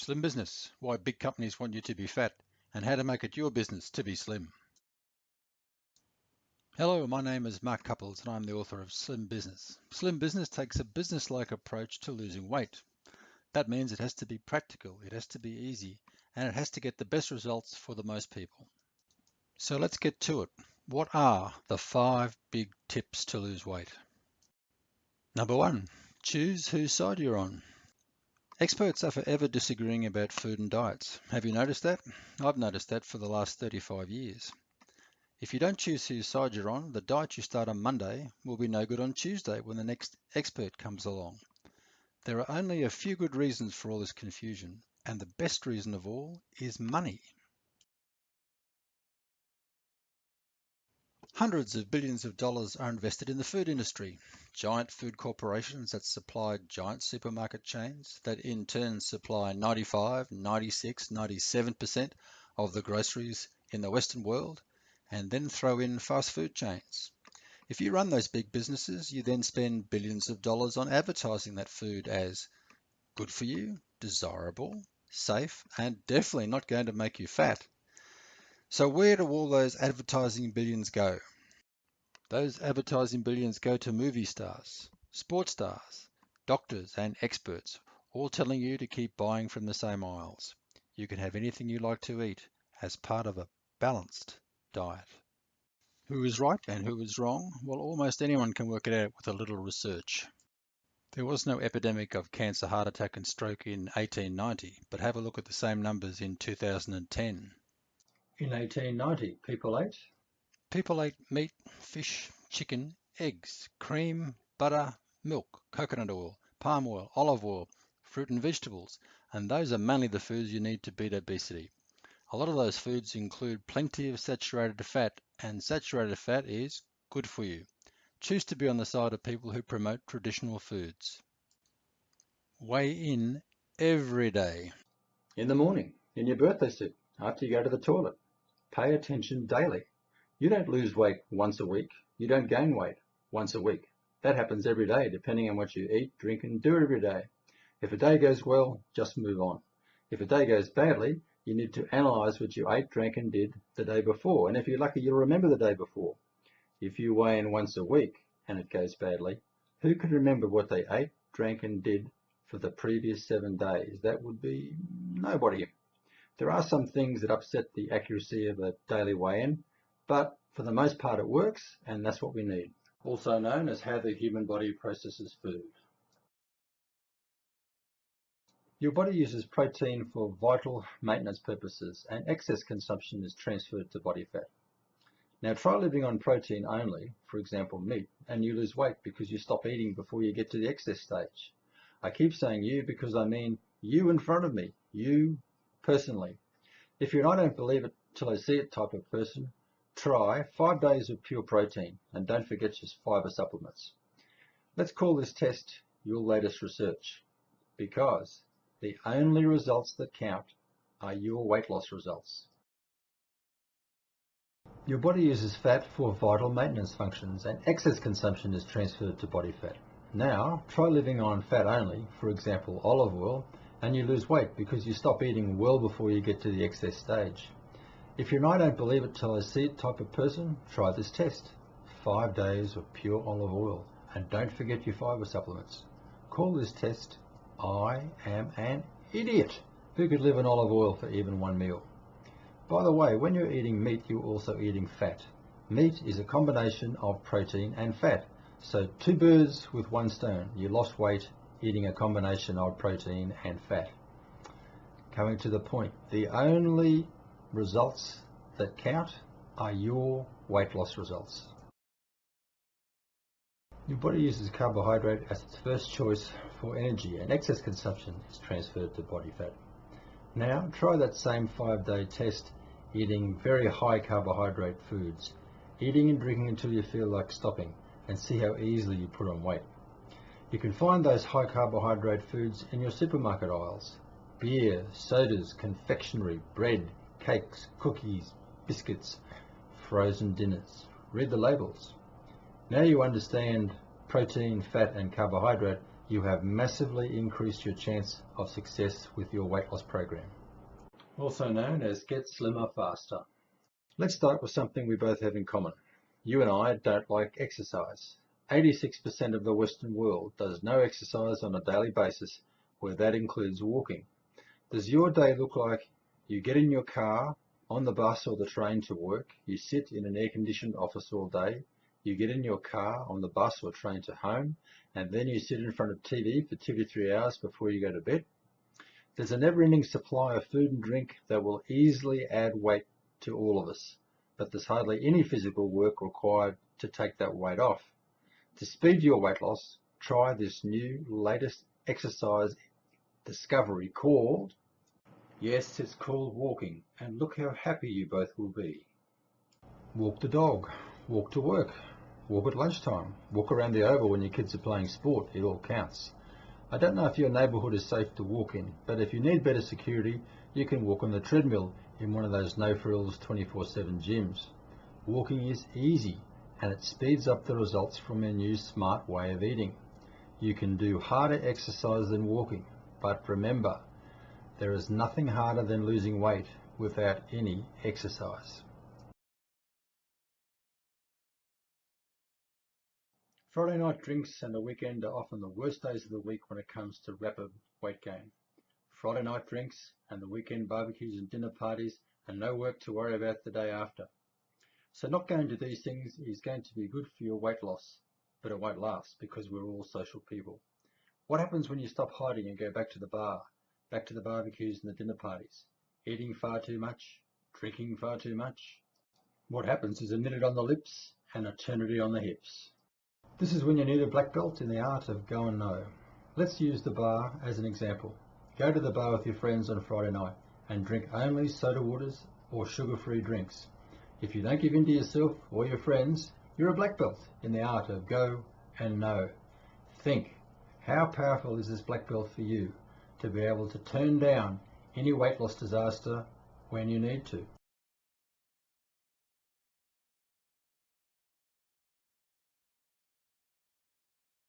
Slim Business, why big companies want you to be fat and how to make it your business to be slim. Hello, my name is Mark Cupples and I'm the author of Slim Business. Slim Business takes a business-like approach to losing weight. That means it has to be practical, it has to be easy, and it has to get the best results for the most people. So let's get to it. What are the 5 big tips to lose weight? Number 1, choose whose side you're on. Experts are forever disagreeing about food and diets. Have you noticed that? I've noticed that for the last 35 years. If you don't choose whose side you're on, the diet you start on Monday will be no good on Tuesday when the next expert comes along. There are only a few good reasons for all this confusion, and the best reason of all is money. Hundreds of billions of dollars are invested in the food industry. Giant food corporations that supply giant supermarket chains that in turn supply 95, 96, 97% of the groceries in the Western world, and then throw in fast food chains. If you run those big businesses, you then spend billions of dollars on advertising that food as good for you, desirable, safe, and definitely not going to make you fat. So where do all those advertising billions go? Those advertising billions go to movie stars, sports stars, doctors, and experts, all telling you to keep buying from the same aisles. You can have anything you like to eat as part of a balanced diet. Who is right and who is wrong? Well, almost anyone can work it out with a little research. There was no epidemic of cancer, heart attack, and stroke in 1890, but have a look at the same numbers in 2010. In 1890, people ate meat, fish, chicken, eggs, cream, butter, milk, coconut oil, palm oil, olive oil, fruit and vegetables, and those are mainly the foods you need to beat obesity. A lot of those foods include plenty of saturated fat, and saturated fat is good for you. Choose to be on the side of people who promote traditional foods. Weigh in every day. in the morning, in your birthday suit, after you go to the toilet. Pay attention daily. You don't lose weight once a week. You don't gain weight once a week. That happens every day, depending on what you eat, drink, and do every day. If a day goes well, just move on. If a day goes badly, you need to analyze what you ate, drank, and did the day before. And if you're lucky, you'll remember the day before. If you weigh in once a week and it goes badly, who can remember what they ate, drank, and did for the previous 7 days? That would be nobody. There are some things that upset the accuracy of a daily weigh-in, but for the most part it works, and that's what we need. Also known as how the human body processes food. Your body uses protein for vital maintenance purposes, and excess consumption is transferred to body fat. Now try living on protein only, for example meat, and you lose weight because you stop eating before you get to the excess stage. I keep saying you because I mean you in front of me, you personally. If you're an I don't believe it till I see it type of person, try 5 days of pure protein, and don't forget your fiber supplements. Let's call this test your latest research, because the only results that count are your weight loss results. Your body uses fat for vital maintenance functions, and excess consumption is transferred to body fat. Now, try living on fat only, for example olive oil, and you lose weight because you stop eating well before you get to the excess stage. If you're an I don't believe it till I see it type of person, try this test. 5 days of pure olive oil, and don't forget your fiber supplements. Call this test, I am an idiot who could live on olive oil for even 1 meal. By the way, when you're eating meat, you're also eating fat. Meat is a combination of protein and fat. So 2 birds with 1 stone. You lost weight eating a combination of protein and fat. Coming to the point, the only results that count are your weight loss results. Your body uses carbohydrate as its first choice for energy, and excess consumption is transferred to body fat. Now try that same 5-day test eating very high carbohydrate foods, eating and drinking until you feel like stopping, and see how easily you put on weight. You can find those high carbohydrate foods in your supermarket aisles. Beer, sodas, confectionery, bread, cakes, cookies, biscuits, frozen dinners. Read the labels. Now you understand protein, fat and carbohydrate, you have massively increased your chance of success with your weight loss program. Also known as Get Slimmer Faster. Let's start with something we both have in common. You and I don't like exercise. 86% of the Western world does no exercise on a daily basis, where that includes walking. Does your day look like you get in your car, on the bus or the train to work, you sit in an air-conditioned office all day, you get in your car, on the bus or train to home, and then you sit in front of TV for 2 to 3 hours before you go to bed? There's a never-ending supply of food and drink that will easily add weight to all of us, but there's hardly any physical work required to take that weight off. To speed your weight loss, try this new, latest exercise discovery called, yes, it's called walking, and look how happy you both will be. Walk the dog, walk to work, walk at lunchtime, walk around the oval when your kids are playing sport, it all counts. I don't know if your neighbourhood is safe to walk in, but if you need better security, you can walk on the treadmill in one of those no-frills 24/7 gyms. Walking is easy, and it speeds up the results from your new smart way of eating. You can do harder exercise than walking, but remember, there is nothing harder than losing weight without any exercise. Friday night drinks and the weekend are often the worst days of the week when it comes to rapid weight gain. Friday night drinks and the weekend barbecues and dinner parties and no work to worry about the day after. So not going to these things is going to be good for your weight loss, but it won't last because we're all social people. What happens when you stop hiding and go back to the bar, back to the barbecues and the dinner parties? Eating far too much, drinking far too much? What happens is a minute on the lips and eternity on the hips. This is when you need a black belt in the art of go and no. Let's use the bar as an example. Go to the bar with your friends on Friday night and drink only soda waters or sugar-free drinks. If you don't give in to yourself or your friends, you're a black belt in the art of go and no. Think, how powerful is this black belt for you to be able to turn down any weight loss disaster when you need to?